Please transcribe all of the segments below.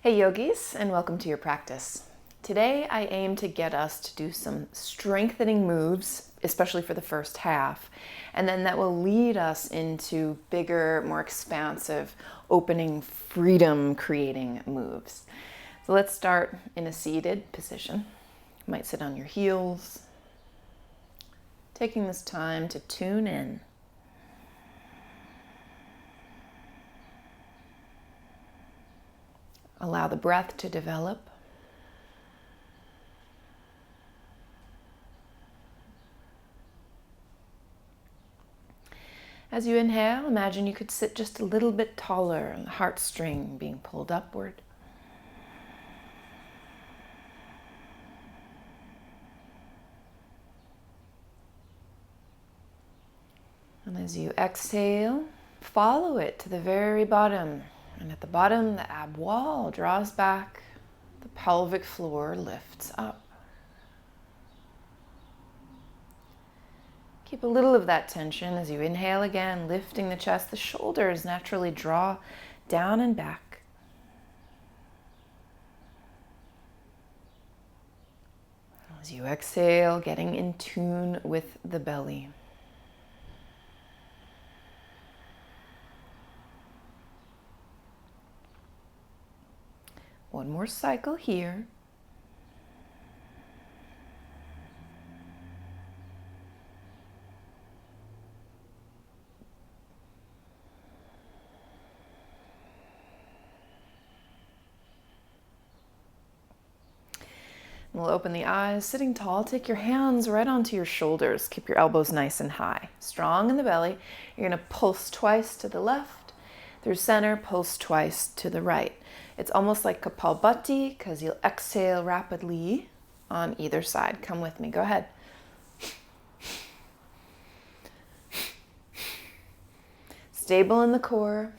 Hey yogis, and welcome to your practice. Today I aim to get us to do some strengthening moves, especially for the first half, and then that will lead us into bigger, more expansive, opening, freedom creating moves. So let's start in a seated position. You might sit on your heels, taking this time to tune in. Allow the breath to develop. As you inhale, imagine you could sit just a little bit taller and the heartstring being pulled upward. And as you exhale, follow it to the very bottom. And at the bottom, the ab wall draws back, the pelvic floor lifts up. Keep a little of that tension as you inhale again, lifting the chest. The shoulders naturally draw down and back. As you exhale, getting in tune with the belly. One more cycle here. We'll open the eyes, sitting tall. Take your hands right onto your shoulders. Keep your elbows nice and high. Strong in the belly. You're going to pulse twice to the left. Through center, pulse twice to the right. It's almost like Kapalbhati because you'll exhale rapidly on either side. Come with me. Go ahead. Stable in the core.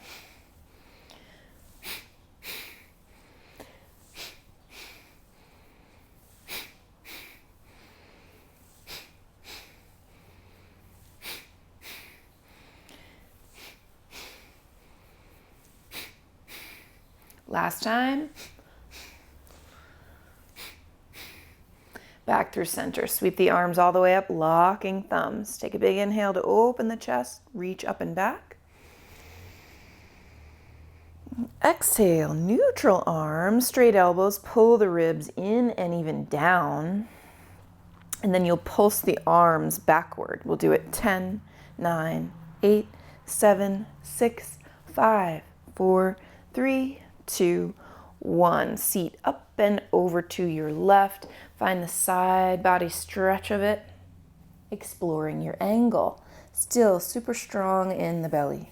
Last time. Back through center. Sweep the arms all the way up, locking thumbs. Take a big inhale to open the chest. Reach up and back. Exhale, neutral arms, straight elbows. Pull the ribs in and even down. And then you'll pulse the arms backward. We'll do it 10, 9, 8, 7, 6, 5, 4, 3, 2, 1. Seat up and over to your left. Find the side body stretch of it. Exploring your angle. Still super strong in the belly.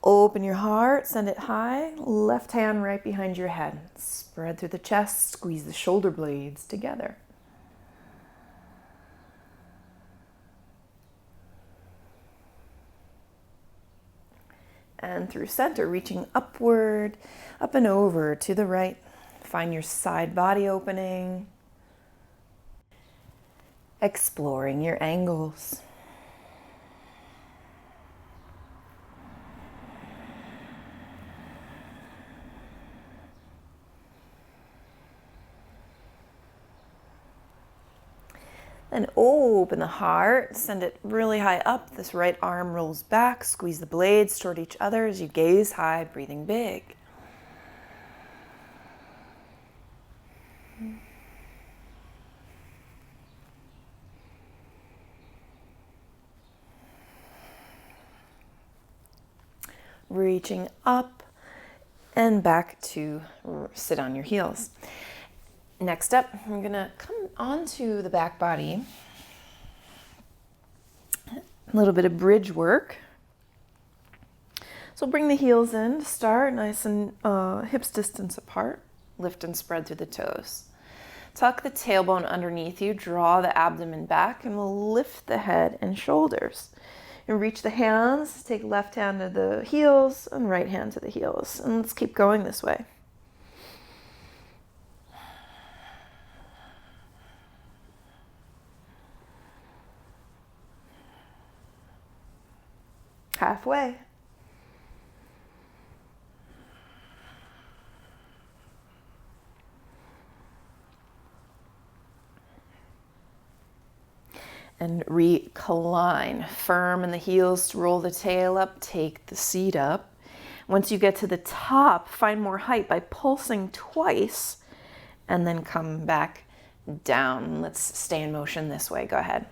Open your heart, send it high, left hand right behind your head. Spread through the chest, squeeze the shoulder blades together. And through center, reaching upward, up and over to the right. Find your side body opening. Exploring your angles. Then open the heart, send it really high up. This right arm rolls back, squeeze the blades toward each other as you gaze high, breathing big. Reaching up and back to sit on your heels. Next up, I'm gonna come onto the back body. A little bit of bridge work. So bring the heels in to start, nice and hips distance apart. Lift and spread through the toes. Tuck the tailbone underneath you, draw the abdomen back, and we'll lift the head and shoulders. And reach the hands, take left hand to the heels and right hand to the heels. And let's keep going this way. Halfway. And recline. Firm in the heels to roll the tail up, take the seat up. Once you get to the top, find more height by pulsing twice and then come back down. Let's stay in motion this way. Go ahead.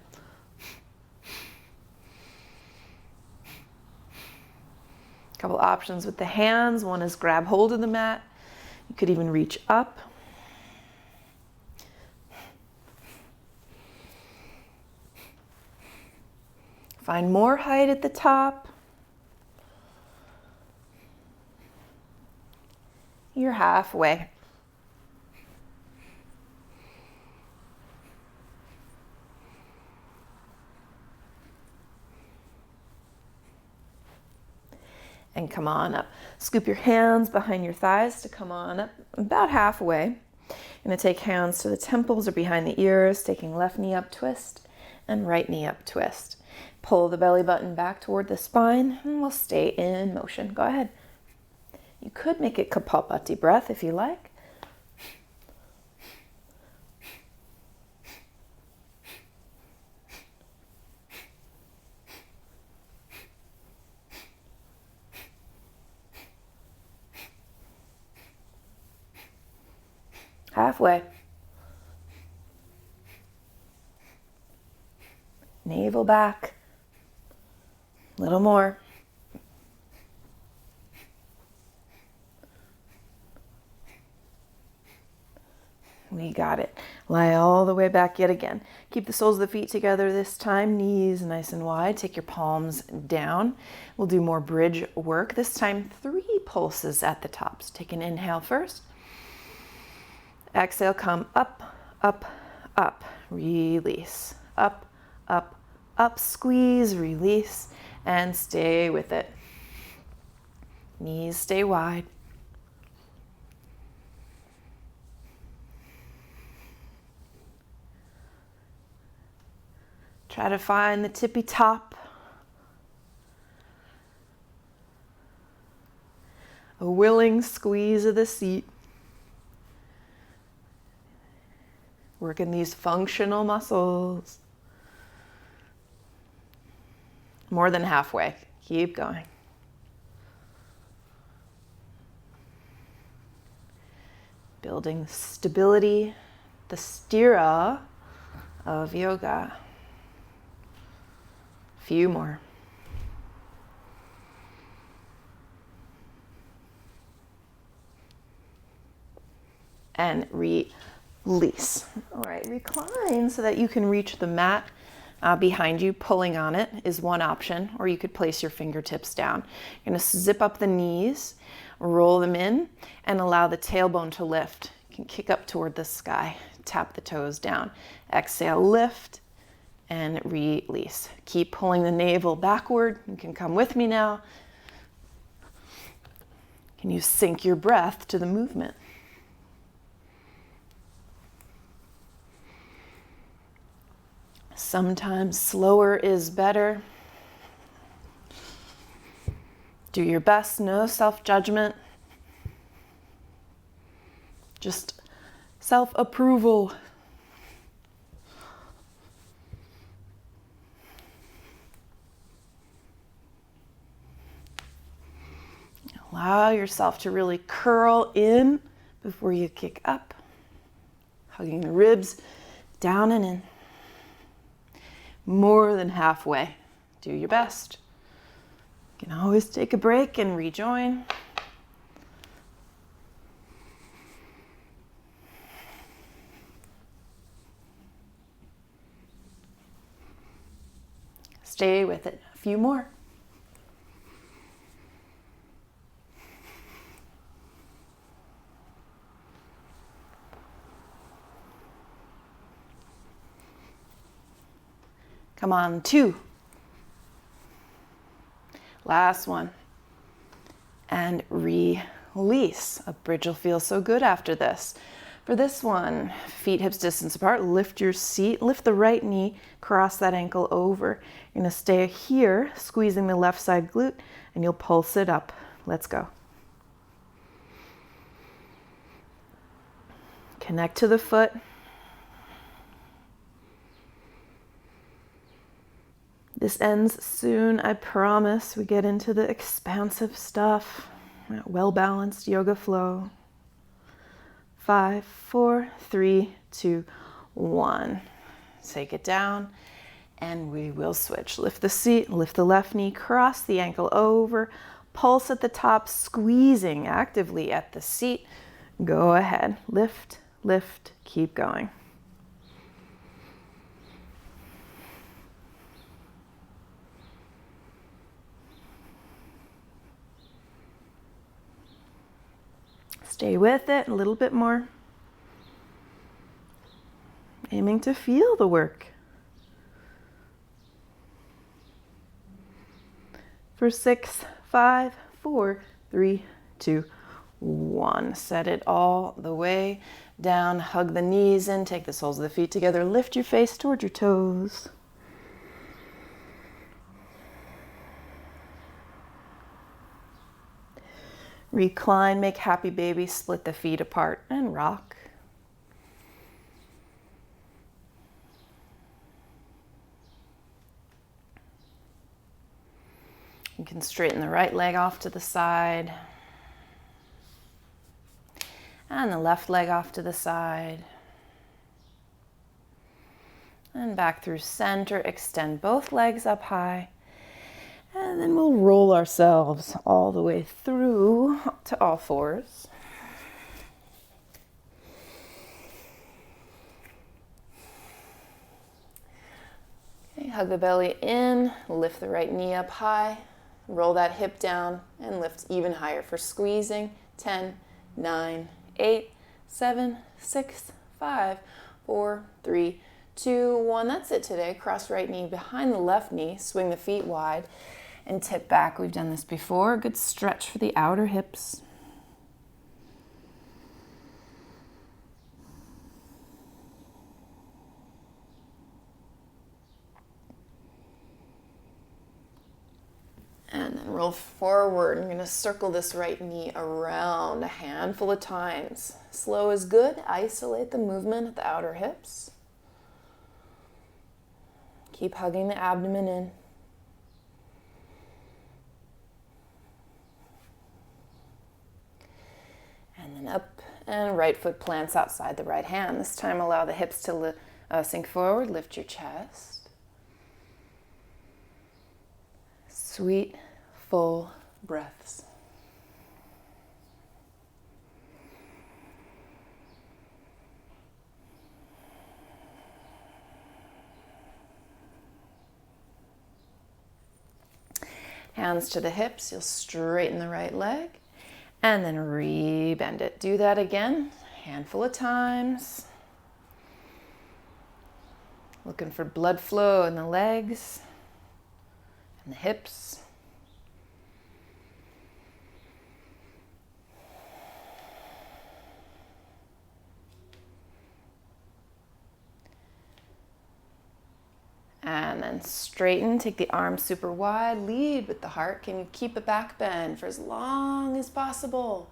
A couple options with the hands. One is grab hold of the mat. You could even reach up. Find more height at the top. You're halfway. And come on up. Scoop your hands behind your thighs to come on up about halfway. You're going to take hands to the temples or behind the ears, taking left knee up, twist, and right knee up, twist. Pull the belly button back toward the spine, and we'll stay in motion. Go ahead. You could make it Kapalbhati breath if you like. Halfway. Navel back. Little more. We got it. Lie all the way back yet again. Keep the soles of the feet together this time. Knees nice and wide. Take your palms down. We'll do more bridge work. This time 3 pulses at the top. So take an inhale first. Exhale, come up, up, up. Release. Up, up, up. Squeeze, release, and stay with it. Knees stay wide. Try to find the tippy top. A willing squeeze of the seat. Working these functional muscles. More than halfway. Keep going. Building stability, the stira of yoga. Few more. And release. All right, recline so that you can reach the mat behind you. Pulling on it is one option, or you could place your fingertips down. You're going to zip up the knees, roll them in, and allow the tailbone to lift. You can kick up toward the sky, tap the toes down. Exhale, lift, and release. Keep pulling the navel backward. You can come with me now. Can you sync your breath to the movement? Sometimes slower is better. Do your best, no self-judgment. Just self-approval. Allow yourself to really curl in before you kick up. Hugging the ribs down and in. More than halfway. Do your best. You can always take a break and rejoin. Stay with it. A few more. Come on, 2. Last one. And release. A bridge will feel so good after this. For this one, feet hips distance apart, lift your seat, lift the right knee, cross that ankle over. You're gonna stay here, squeezing the left side glute, and you'll pulse it up. Let's go. Connect to the foot. This ends soon, I promise. We get into the expansive stuff, well-balanced yoga flow. 5, 4, 3, 2, 1. Take it down and we will switch. Lift the seat, lift the left knee, cross the ankle over, pulse at the top, squeezing actively at the seat. Go ahead, lift, lift, keep going. Stay with it a little bit more. Aiming to feel the work. For 6, 5, 4, 3, 2, 1. Set it all the way down. Hug the knees in. Take the soles of the feet together. Lift your face towards your toes. Recline, make happy baby, split the feet apart and rock. You can straighten the right leg off to the side and the left leg off to the side. And back through center, extend both legs up high. And then we'll roll ourselves all the way through to all fours. Okay, hug the belly in, lift the right knee up high, roll that hip down and lift even higher for squeezing. 10, 9, 8, 7, 6, 5, 4, 3, 2, 1. That's it today. Cross right knee behind the left knee, swing the feet wide and tip back. We've done this before. Good stretch for the outer hips. And then roll forward. I'm going to circle this right knee around a handful of times. Slow is good. Isolate the movement at the outer hips. Keep hugging the abdomen in. And then up and right foot plants outside the right hand. This time allow the hips to sink forward. Lift your chest. Sweet, full breaths. Hands to the hips. You'll straighten the right leg. And then re-bend it. Do that again, handful of times. Looking for blood flow in the legs and the hips. And then straighten, take the arms super wide, lead with the heart. Can you keep a back bend for as long as possible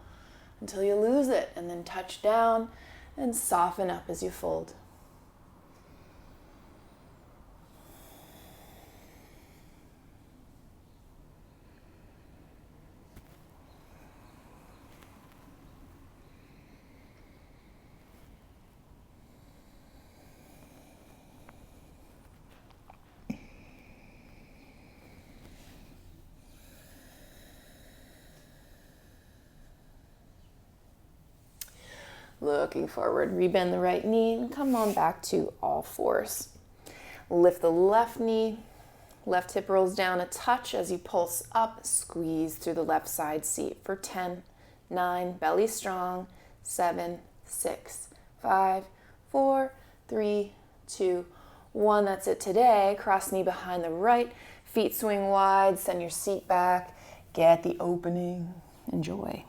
until you lose it? And then touch down and soften up as you fold. Looking forward, rebend the right knee and come on back to all fours. Lift the left knee, left hip rolls down a touch as you pulse up, squeeze through the left side seat for 10, 9, belly strong, 7, 6, 5, 4, 3, 2, 1. That's it today. Cross knee behind the right, feet swing wide, send your seat back, get the opening, enjoy.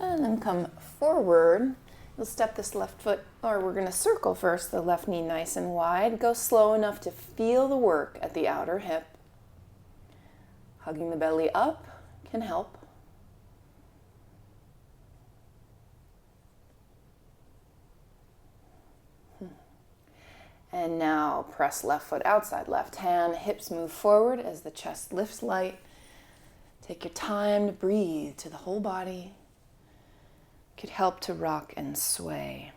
And then come forward. You'll step this left foot, or we're going to circle first, the left knee nice and wide. Go slow enough to feel the work at the outer hip. Hugging the belly up can help. And now press left foot outside left hand. Hips move forward as the chest lifts light. Take your time to breathe to the whole body. Could help to rock and sway.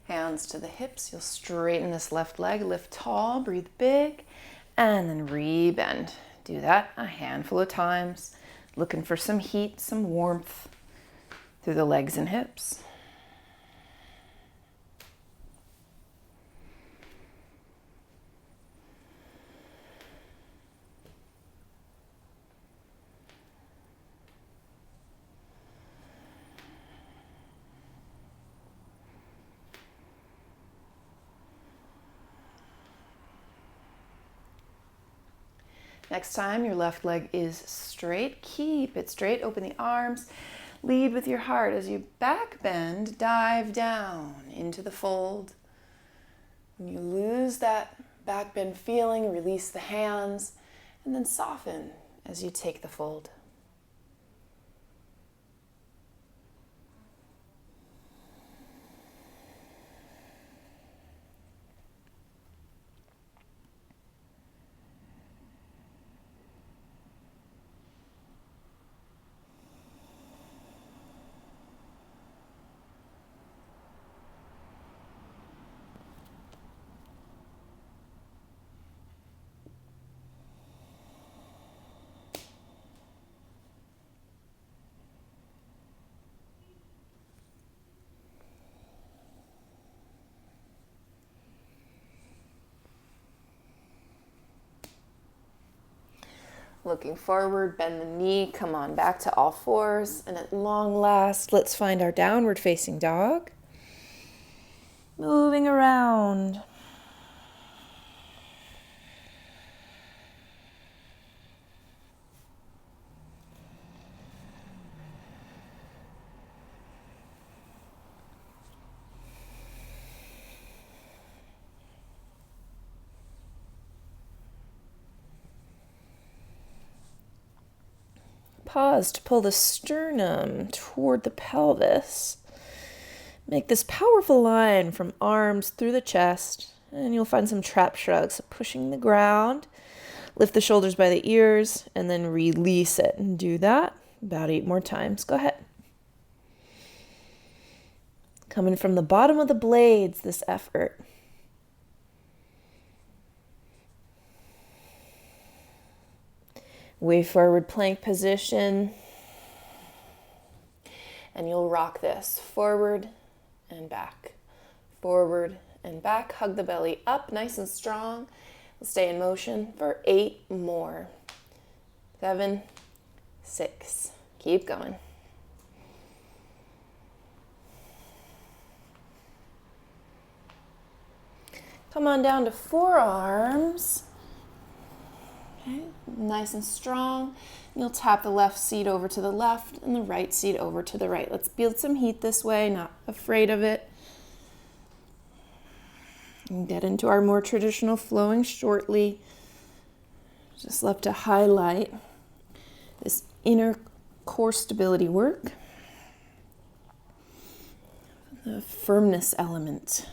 Hands to the hips. You'll straighten this left leg, lift tall, breathe big, and then re-bend. Do that a handful of times, looking for some heat, some warmth through the legs and hips. Next time your left leg is straight, keep it straight, open the arms, lead with your heart as you back bend, dive down into the fold. When you lose that back bend feeling, release the hands, and then soften as you take the fold. Looking forward, bend the knee, come on back to all fours, and at long last, let's find our downward facing dog. Moving around. Pause to pull the sternum toward the pelvis. Make this powerful line from arms through the chest, and you'll find some trap shrugs. So pushing the ground, lift the shoulders by the ears, and then release it. And do that about 8 more times. Go ahead. Coming from the bottom of the blades, this effort. Way forward plank position. And you'll rock this forward and back, forward and back. Hug the belly up nice and strong. We'll stay in motion for 8 more. 7, 6. Keep going. Come on down to forearms. Okay, nice and strong. You'll tap the left seat over to the left and the right seat over to the right. Let's build some heat this way, not afraid of it. And get into our more traditional flowing shortly. Just love to highlight this inner core stability work. The firmness element.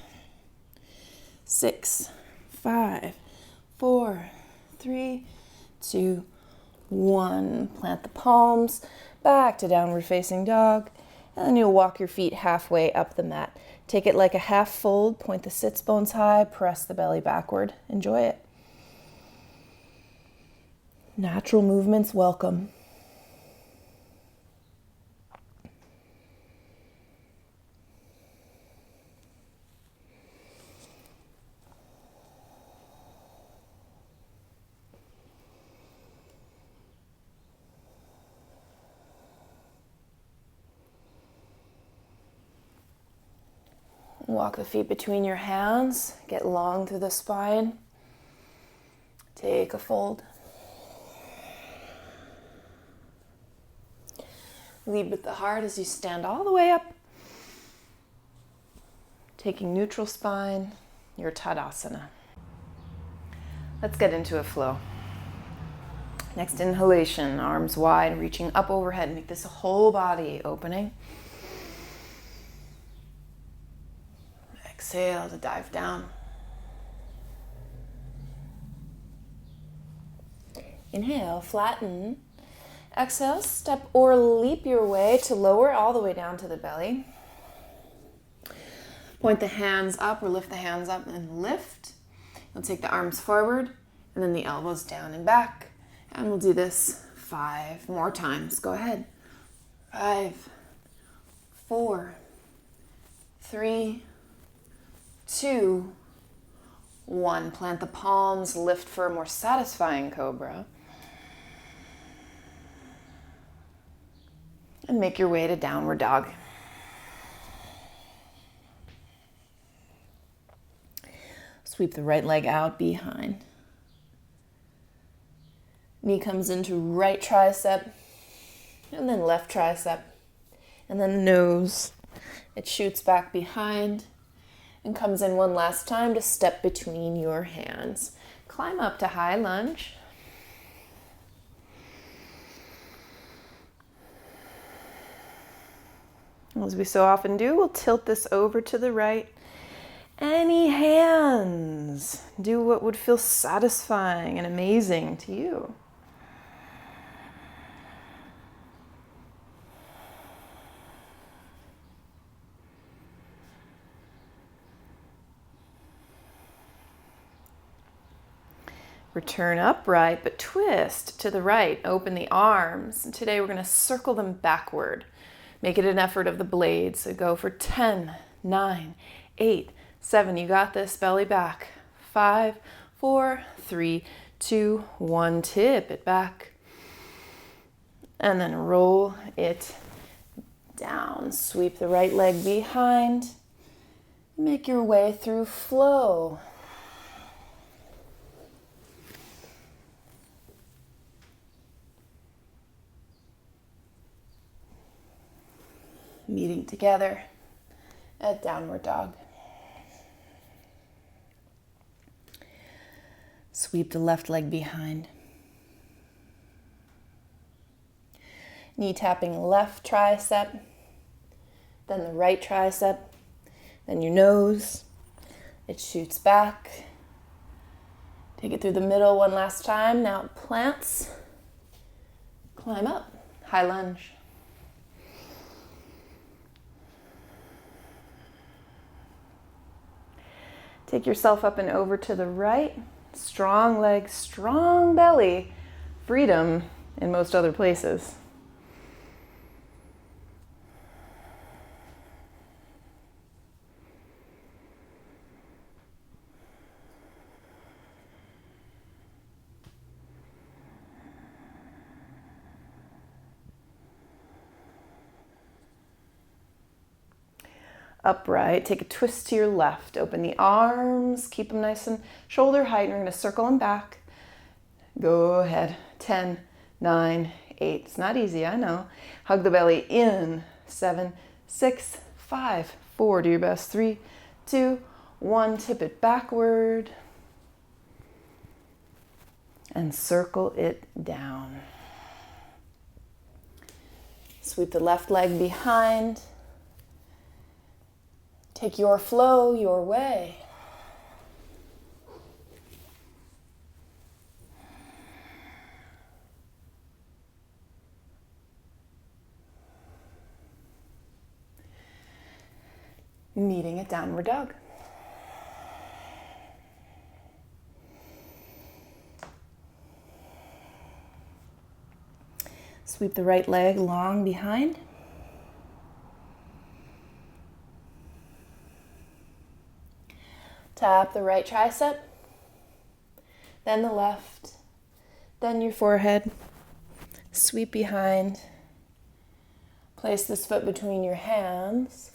6, 5, 4, 3, 2, 1. Plant the palms, back to downward facing dog, and then you'll walk your feet halfway up the mat. Take it like a half fold, point the sits bones high, press the belly backward. Enjoy it. Natural movements welcome. Walk the feet between your hands. Get long through the spine. Take a fold. Lead with the heart as you stand all the way up. Taking neutral spine, your Tadasana. Let's get into a flow. Next inhalation, arms wide, reaching up overhead. Make this a whole body opening. Exhale to dive down. Inhale, flatten. Exhale, step or leap your way to lower all the way down to the belly. Point the hands up or lift the hands up and lift. You'll take the arms forward and then the elbows down and back. And we'll do this 5 more times. Go ahead. 5, 4, 3, 2, 1. Plant the palms, lift for a more satisfying cobra. And make your way to downward dog. Sweep the right leg out behind. Knee comes into right tricep, and then left tricep, and then nose. It shoots back behind and comes in one last time to step between your hands. Climb up to high lunge. As we so often do, we'll tilt this over to the right. Any hands. Do what would feel satisfying and amazing to you. Return upright, but twist to the right. Open the arms. And today we're going to circle them backward. Make it an effort of the blades. So go for 10, 9, 8, 7. You got this. Belly back. 5, 4, 3, 2, 1. Tip it back. And then roll it down. Sweep the right leg behind. Make your way through flow. Meeting together at downward dog. Sweep the left leg behind. Knee tapping left tricep, then the right tricep, then your nose. It shoots back. Take it through the middle one last time. Now it plants. Climb up. High lunge. Take yourself up and over to the right. Strong legs, strong belly. Freedom in most other places. Upright, take a twist to your left. Open the arms, keep them nice and shoulder height. And we're going to circle them back. Go ahead. 10, 9, 8. It's not easy, I know. Hug the belly in. 7, 6, 5, 4. Do your best. 3, 2, 1. Tip it backward. And circle it down. Sweep the left leg behind. Take your flow your way. Meeting at downward dog. Sweep the right leg long behind. Tap the right tricep, then the left, then your forehead. Sweep behind. Place this foot between your hands.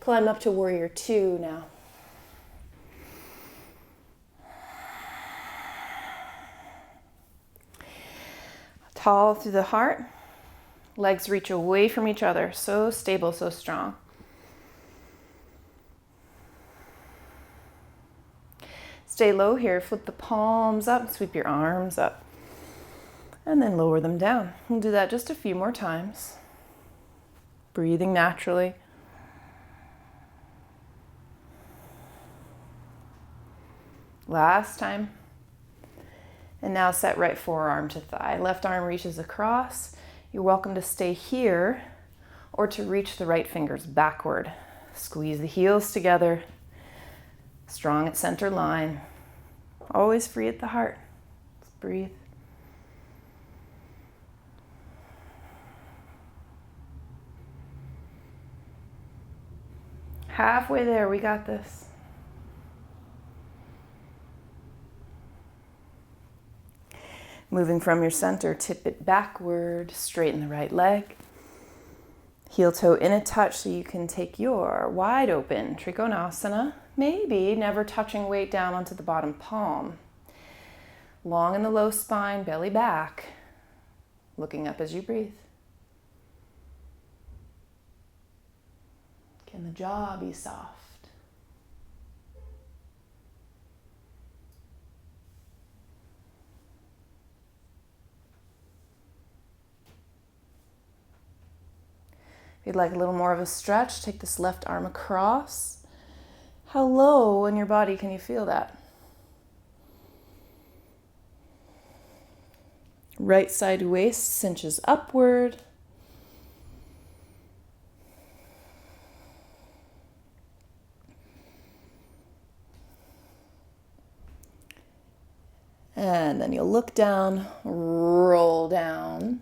Climb up to warrior two now. Tall through the heart. Legs reach away from each other. So stable, so strong. Stay low here. Flip the palms up. Sweep your arms up. And then lower them down. We'll do that just a few more times. Breathing naturally. Last time. And now set right forearm to thigh. Left arm reaches across. You're welcome to stay here or to reach the right fingers backward. Squeeze the heels together. Strong at center line. Always free at the heart. Let's breathe. Halfway there, we got this. Moving from your center, tip it backward, straighten the right leg. Heel toe in a touch so you can take your wide open Trikonasana, maybe never touching weight down onto the bottom palm. Long in the low spine, belly back, looking up as you breathe. Can the jaw be soft? If you'd like a little more of a stretch, take this left arm across. How low in your body can you feel that? Right side waist cinches upward. And then you'll look down, roll down.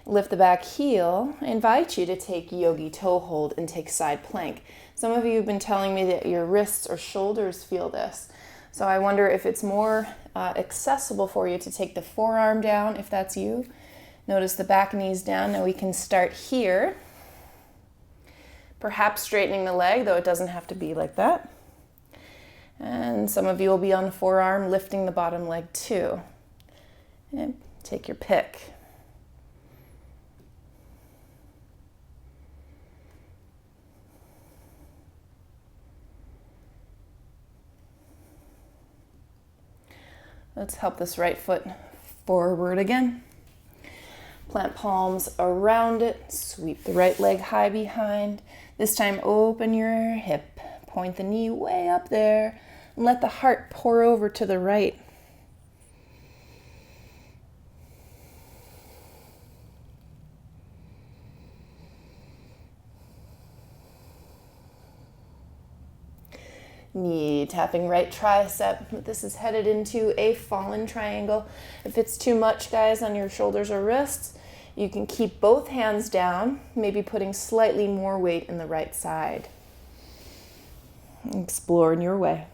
Lift the back heel. I invite you to take yogi toe hold and take side plank. Some of you have been telling me that your wrists or shoulders feel this. So I wonder if it's more accessible for you to take the forearm down, if that's you. Notice the back knees down. Now we can start here. Perhaps straightening the leg, though it doesn't have to be like that. And some of you will be on the forearm, lifting the bottom leg too. And take your pick. Let's help this right foot forward again. Plant palms around it. Sweep the right leg high behind. This time open your hip. Point the knee way up there. And let the heart pour over to the right. Knee tapping right tricep. This is headed into a fallen triangle. If it's too much, guys, on your shoulders or wrists, you can keep both hands down, maybe putting slightly more weight in the right side. Explore in your way.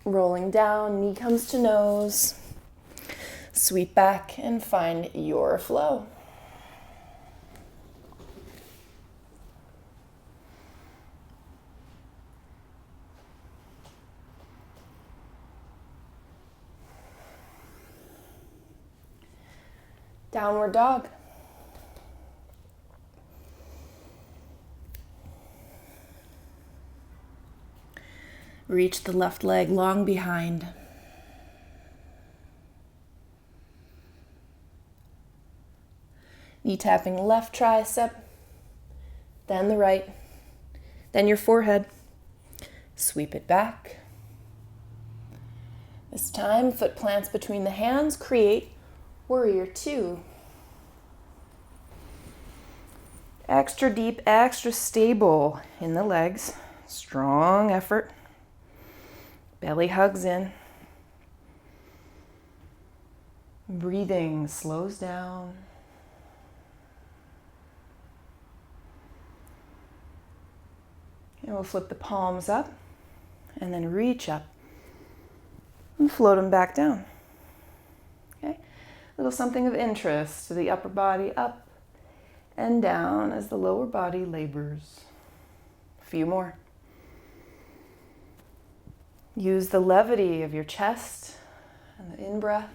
Rolling down, knee comes to nose. Sweep back and find your flow. Downward dog. Reach the left leg long behind. Knee tapping left tricep, then the right, then your forehead. Sweep it back. This time, foot plants between the hands, create warrior two. Extra deep, extra stable in the legs. Strong effort. Belly hugs in. Breathing slows down. And we'll flip the palms up. and then reach up and float them back down. Okay, a little something of interest to the upper body, up and down as the lower body labors. A few more. Use the levity of your chest and the in-breath.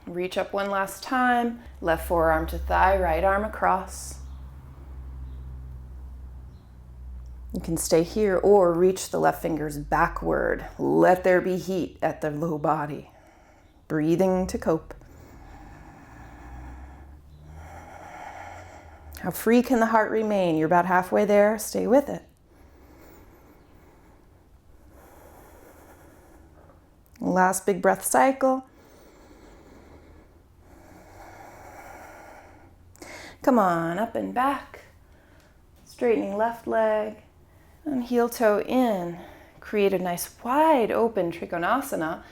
Reach up one last time, left forearm to thigh, right arm across. You can stay here or reach the left fingers backward. Let there be heat at the low body. Breathing to cope. How free can the heart remain? You're about halfway there. Stay with it. Last big breath cycle. Come on, up and back. Straightening left leg and heel toe in. Create a nice wide open Trikonasana.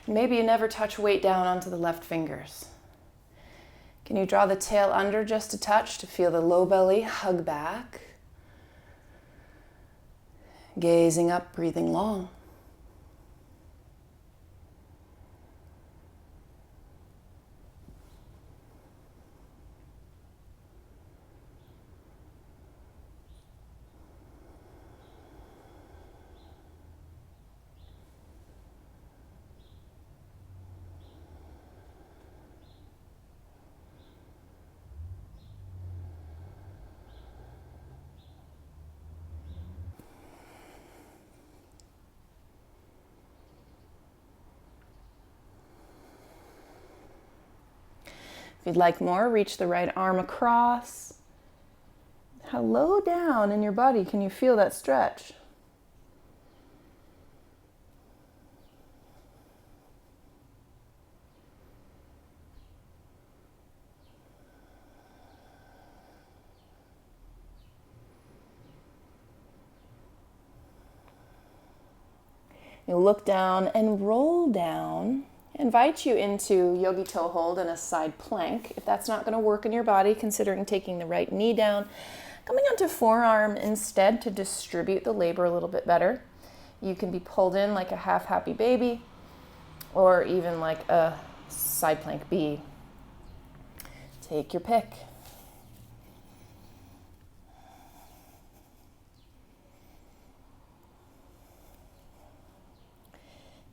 Maybe you never touch weight down onto the left fingers. Can you draw the tail under just a touch to feel the low belly hug back? Gazing up, breathing long. If you'd like more, reach the right arm across. How low down in your body can you feel that stretch? You look down and roll down. I invite you into yogi toe hold and a side plank. If that's not going to work in your body, considering taking the right knee down, coming onto forearm instead to distribute the labor a little bit better. You can be pulled in like a half happy baby or even like a side plank B. Take your pick.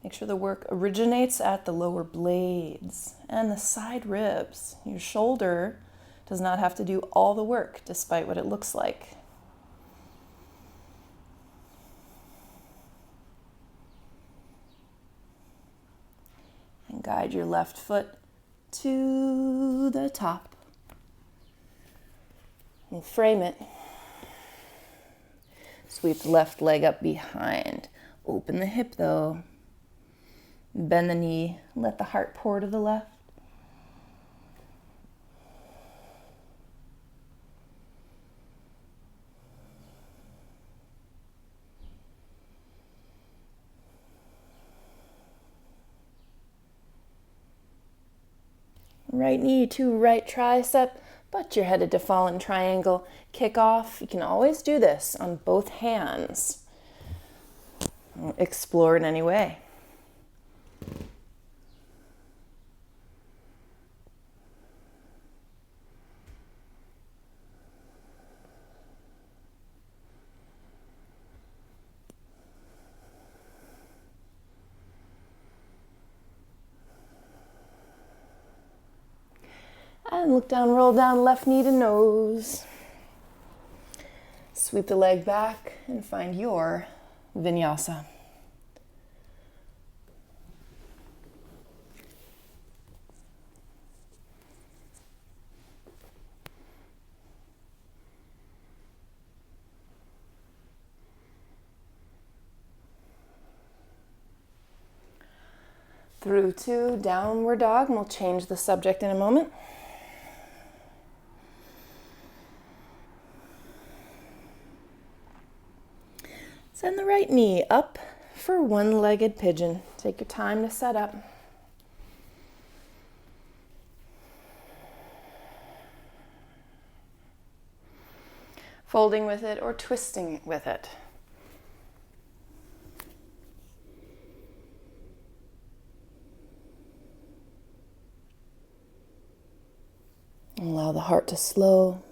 Make sure the work originates at the lower blades and the side ribs. Your shoulder does not have to do all the work, despite what it looks like. And guide your left foot to the top. And frame it. Sweep the left leg up behind. Open the hip though. Bend the knee, let the heart pour to the left. Right knee to right tricep, but you're headed to fallen triangle. Kick off. You can always do this on both hands. Explore in any way. And look down, roll down, left knee to nose. Sweep the leg back and find your vinyasa. Through to downward dog, and we'll change the subject in a moment. Send the right knee up for one-legged pigeon. Take your time to set up. folding with it or twisting with it. Allow the heart to slow.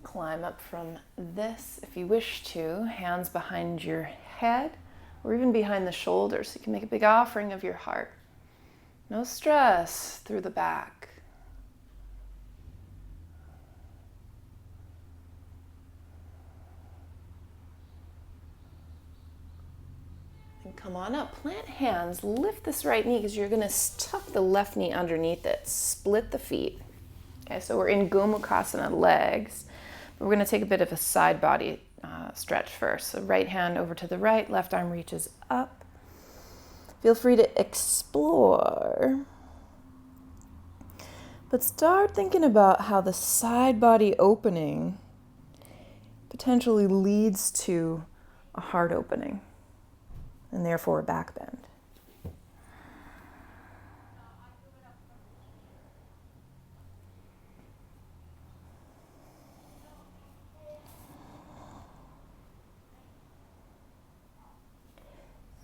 Climb up from this if you wish to, hands behind your head or even behind the shoulders. You can make a big offering of your heart. No stress through the back. And come on up, plant hands, lift this right knee because you're going to tuck the left knee underneath it, split the feet. Okay, so we're in Gomukhasana legs. We're going to take a bit of a side body stretch first. So right hand over to the right, left arm reaches up. Feel free to explore. But start thinking about how the side body opening potentially leads to a heart opening and therefore a back bend.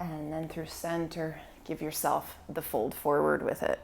And then through center, give yourself the fold forward with it.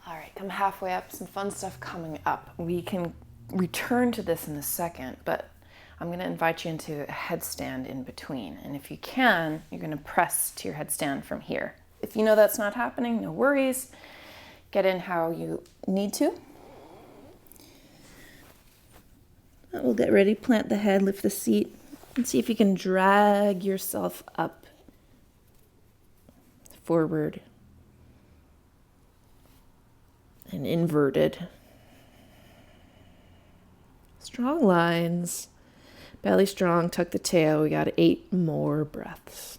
All right, come halfway up, some fun stuff coming up. We can return to this in a second, but I'm going to invite you into a headstand in between. And if you can, you're going to press to your headstand from here. If you know that's not happening, no worries. Get in how you need to. We'll get ready, plant the head, lift the seat, and see if you can drag yourself up, forward, and inverted. Strong lines, Belly strong, tuck the tail. We got 8 more breaths.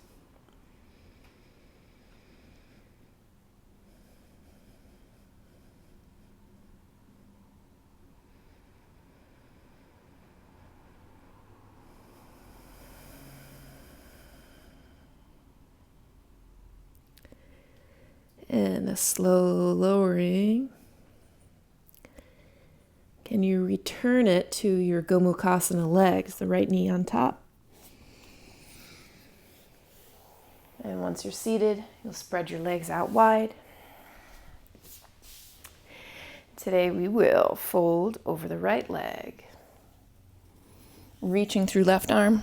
And a slow lowering. Can you return it to your Gomukhasana legs, the right knee on top? And once you're seated, you'll spread your legs out wide. Today we will fold over the right leg, reaching through left arm.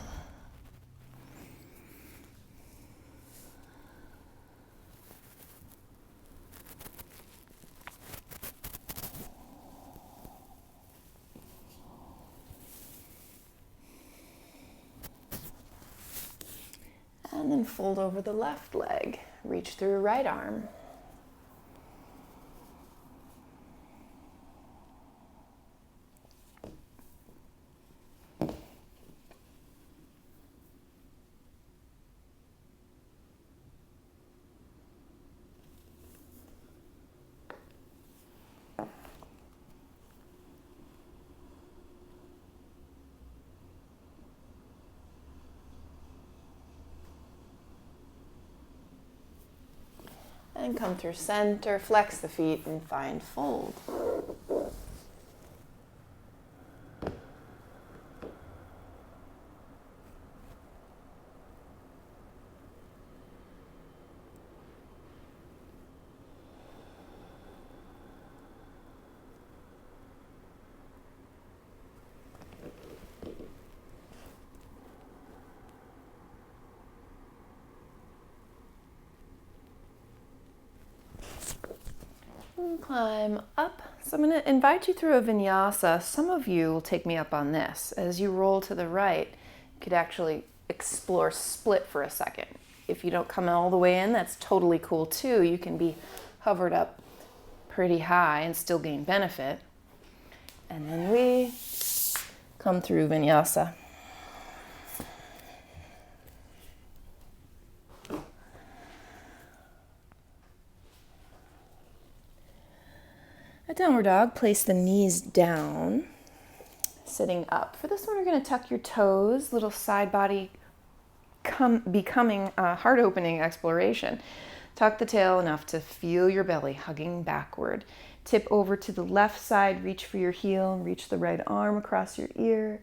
And then fold over the left leg, reach through right arm. And come through center, flex the feet, and find fold. And climb up. So I'm going to invite you through a vinyasa. Some of you will take me up on this. As you roll to the right, you could actually explore split for a second. If you don't come all the way in, that's totally cool too. You can be hovered up pretty high and still gain benefit. And then we come through vinyasa. A downward dog, place the knees down, sitting up. For this one, you're going to tuck your toes, little side body becoming a heart-opening exploration. Tuck the tail enough to feel your belly hugging backward. Tip over to the left side, reach for your heel, reach the right arm across your ear.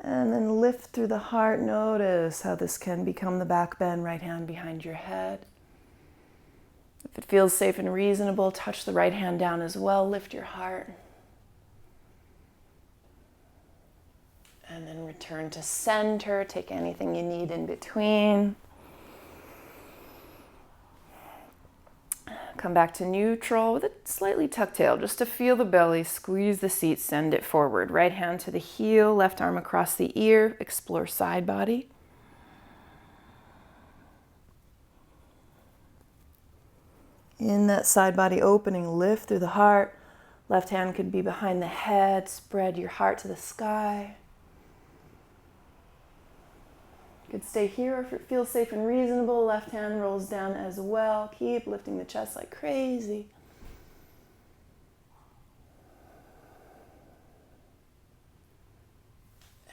And then lift through the heart. Notice how this can become the back bend, right hand behind your head. If it feels safe and reasonable, touch the right hand down as well. Lift your heart. And then return to center. Take anything you need in between. Come back to neutral with a slightly tucked tail, just to feel the belly, squeeze the seat, send it forward. Right hand to the heel, left arm across the ear, explore side body. In that side body opening, lift through the heart. Left hand could be behind the head, spread your heart to the sky. You could stay here if it feels safe and reasonable. Left hand rolls down as well. Keep lifting the chest like crazy.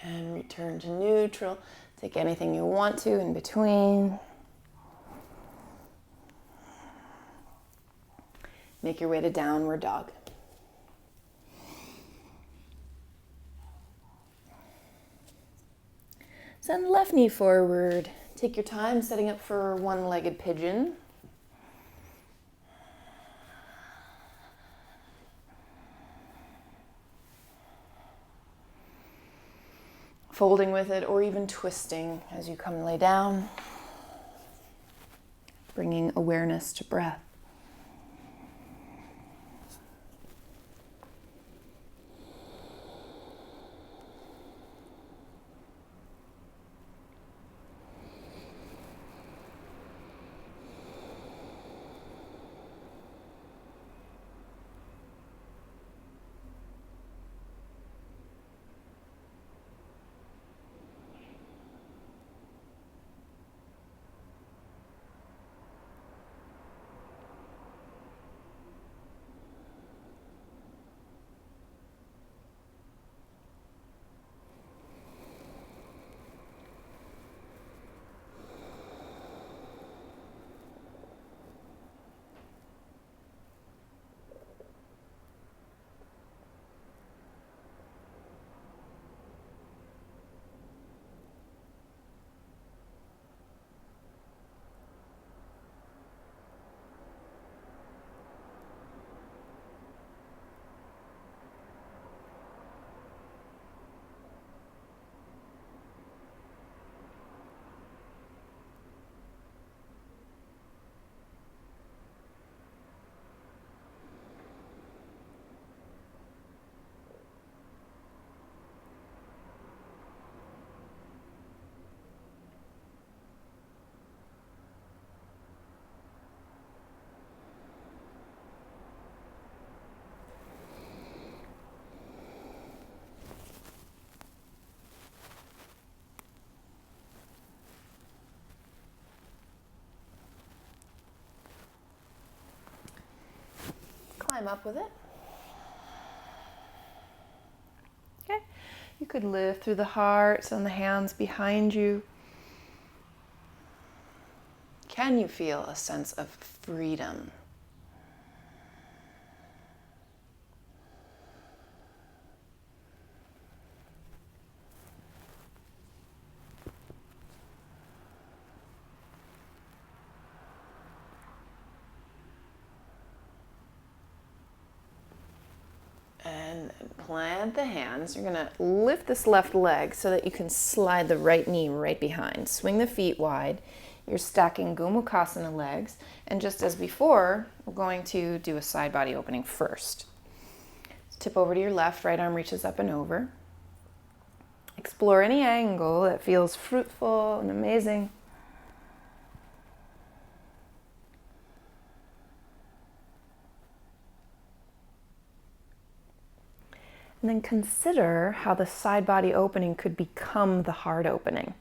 And return to neutral. Take anything you want to in between. Make your way to downward dog. Send the left knee forward. Take your time setting up for one-legged pigeon. Folding with it or even twisting as you come lay down. Bringing awareness to breath. climb up with it. Okay, you could lift through the heart and the hands behind you. Can you feel a sense of freedom? And plant the hands. You're going to lift this left leg so that you can slide the right knee right behind. Swing the feet wide. You're stacking Gomukhasana legs. And just as before, we're going to do a side body opening first. Tip over to your left, right arm reaches up and over. Explore any angle that feels fruitful and amazing. And then consider how the side body opening could become the heart opening.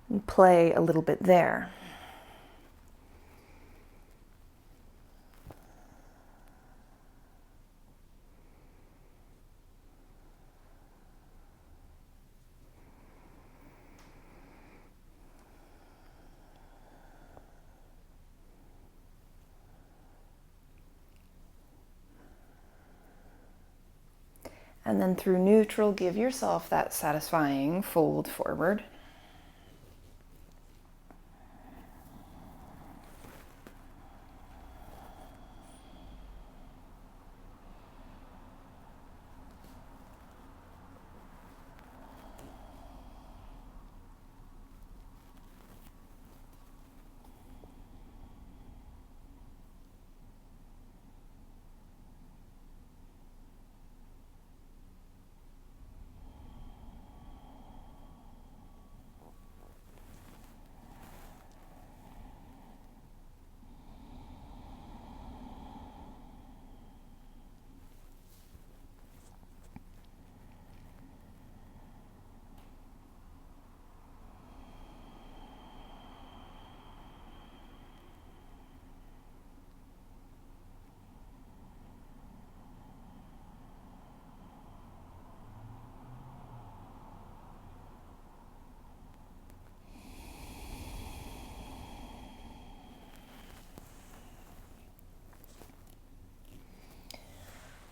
And play a little bit there. And then through neutral, give yourself that satisfying fold forward.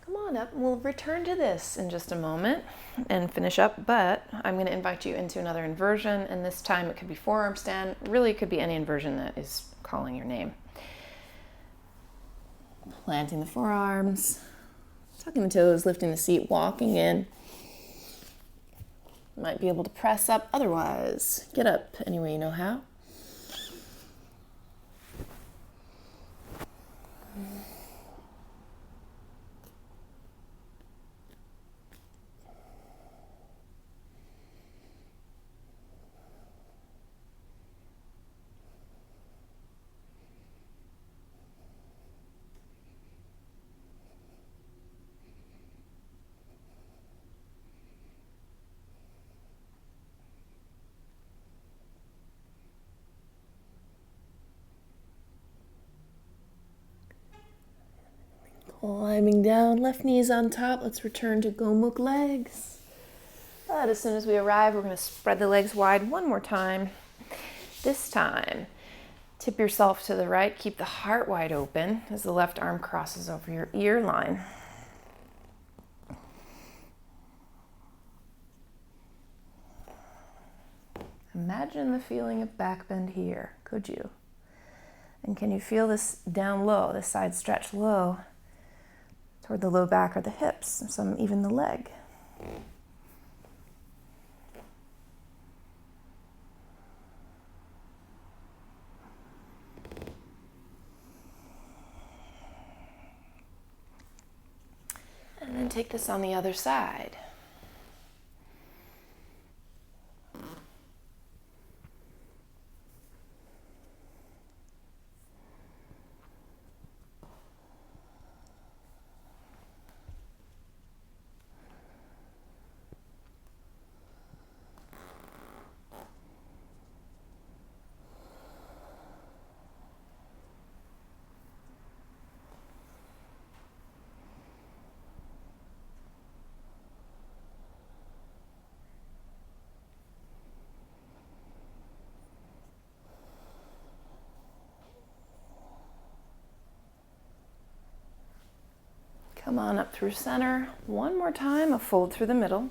Come on up, and we'll return to this in just a moment and finish up, but I'm going to invite you into another inversion, and this time it could be forearm stand. Really, it could be any inversion that is calling your name. Planting the forearms, tucking the toes, lifting the seat, walking in. Might be able to press up, otherwise get up any way you know how. Climbing down, left knee's on top. Let's return to Gomukh legs. But as soon as we arrive, we're going to spread the legs wide one more time. This time, tip yourself to the right. Keep the heart wide open as the left arm crosses over your ear line. Imagine the feeling of back bend here, could you? And can you feel this down low, this side stretch low toward the low back or the hips, some even the leg? And then take this on the other side. Come on up through center. One more time, a fold through the middle.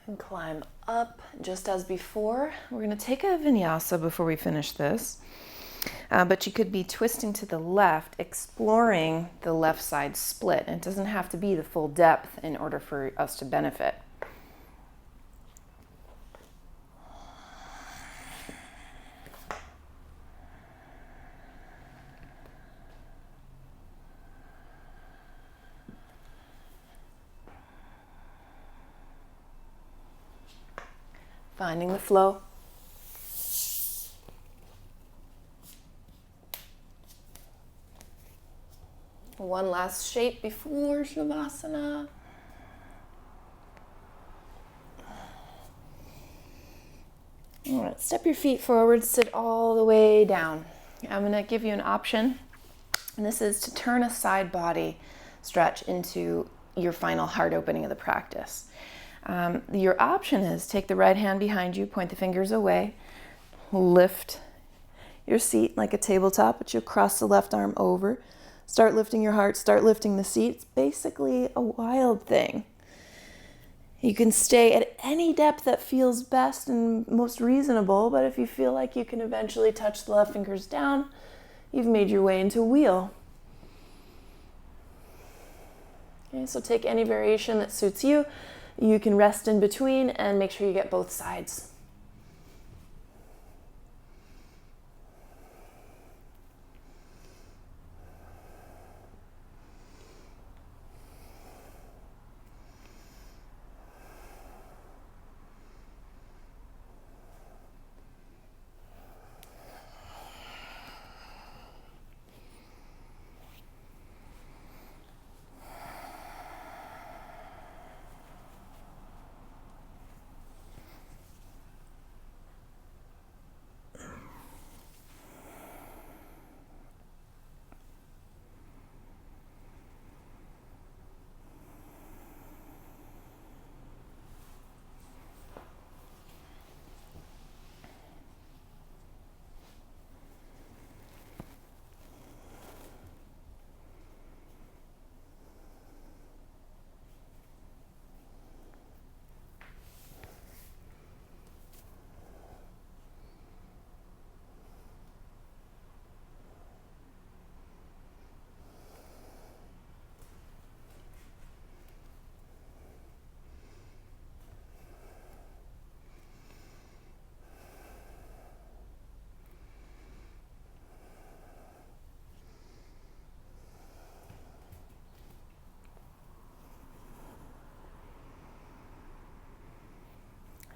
And climb up just as before. We're going to take a vinyasa before we finish this. But you could be twisting to the left, exploring the left side split. And it doesn't have to be the full depth in order for us to benefit. Finding the flow. One last shape before Shavasana. All right, step your feet forward, sit all the way down. I'm going to give you an option, and this is to turn a side body stretch into your final heart opening of the practice. Your option is take the right hand behind you, point the fingers away, lift your seat like a tabletop, but you'll cross the left arm over. Start lifting your heart, start lifting the seat. It's basically a wild thing. You can stay at any depth that feels best and most reasonable, but if you feel like you can eventually touch the left fingers down, you've made your way into wheel. Okay, so take any variation that suits you. You can rest in between and make sure you get both sides.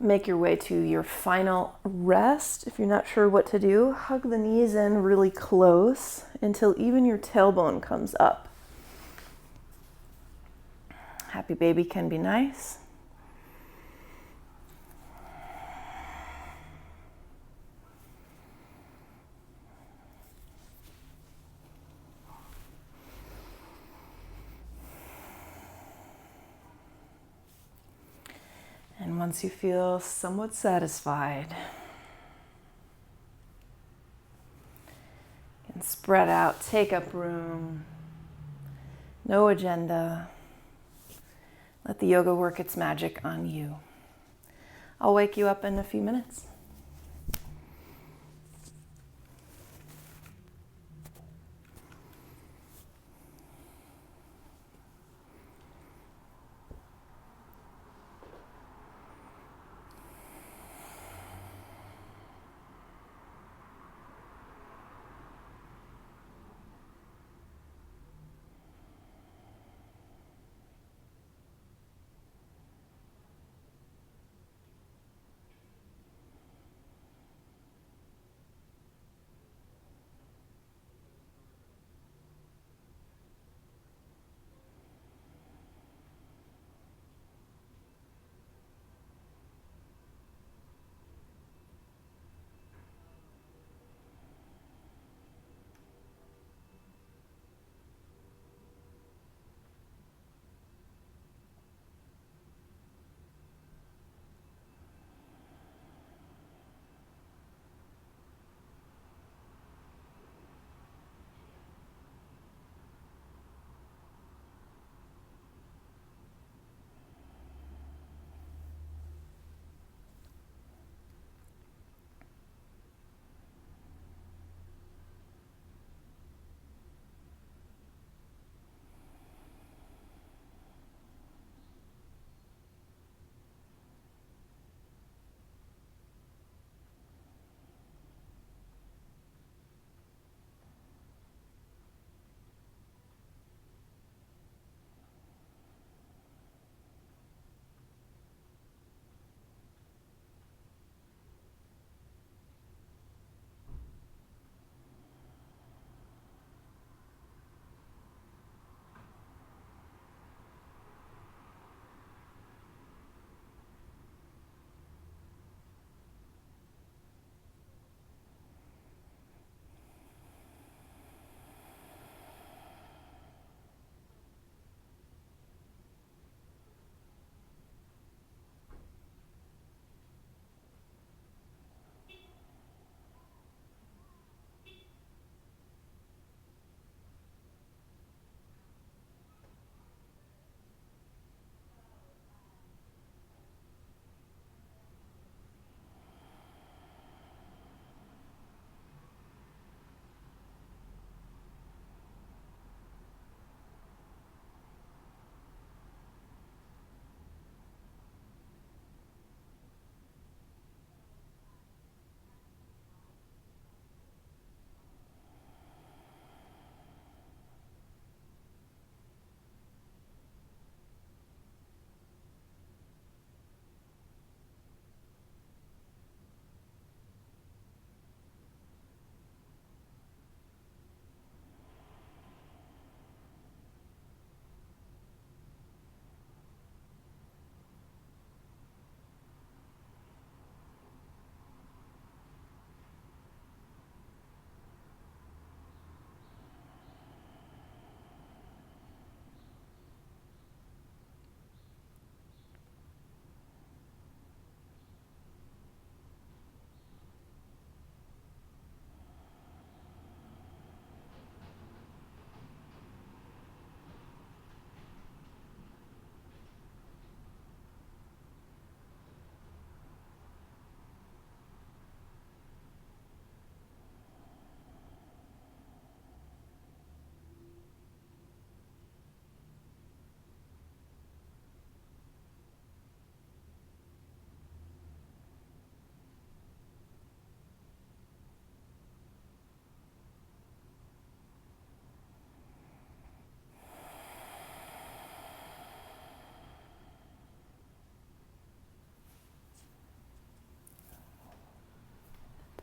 Make your way to your final rest. If you're not sure what to do, hug the knees in really close until even your tailbone comes up. Happy baby can be nice. And once you feel somewhat satisfied, you can spread out, take up room, no agenda. Let the yoga work its magic on you. I'll wake you up in a few minutes.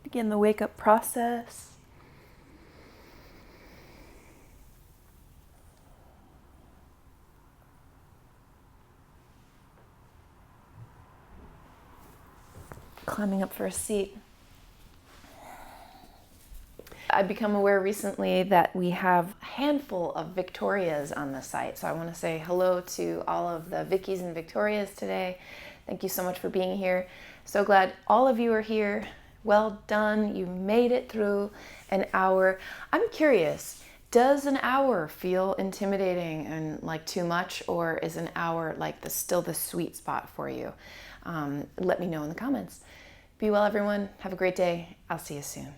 Begin the wake up process. Climbing up for a seat. I've become aware recently that we have a handful of Victorias on the site. So I want to say hello to all of the Vickies and Victorias today. Thank you so much for being here. So glad all of you are here. Well done. You made it through an hour. I'm curious, does an hour feel intimidating and like too much, or is an hour like still the sweet spot for you? Let me know in the comments. Be well, everyone. Have a great day. I'll see you soon.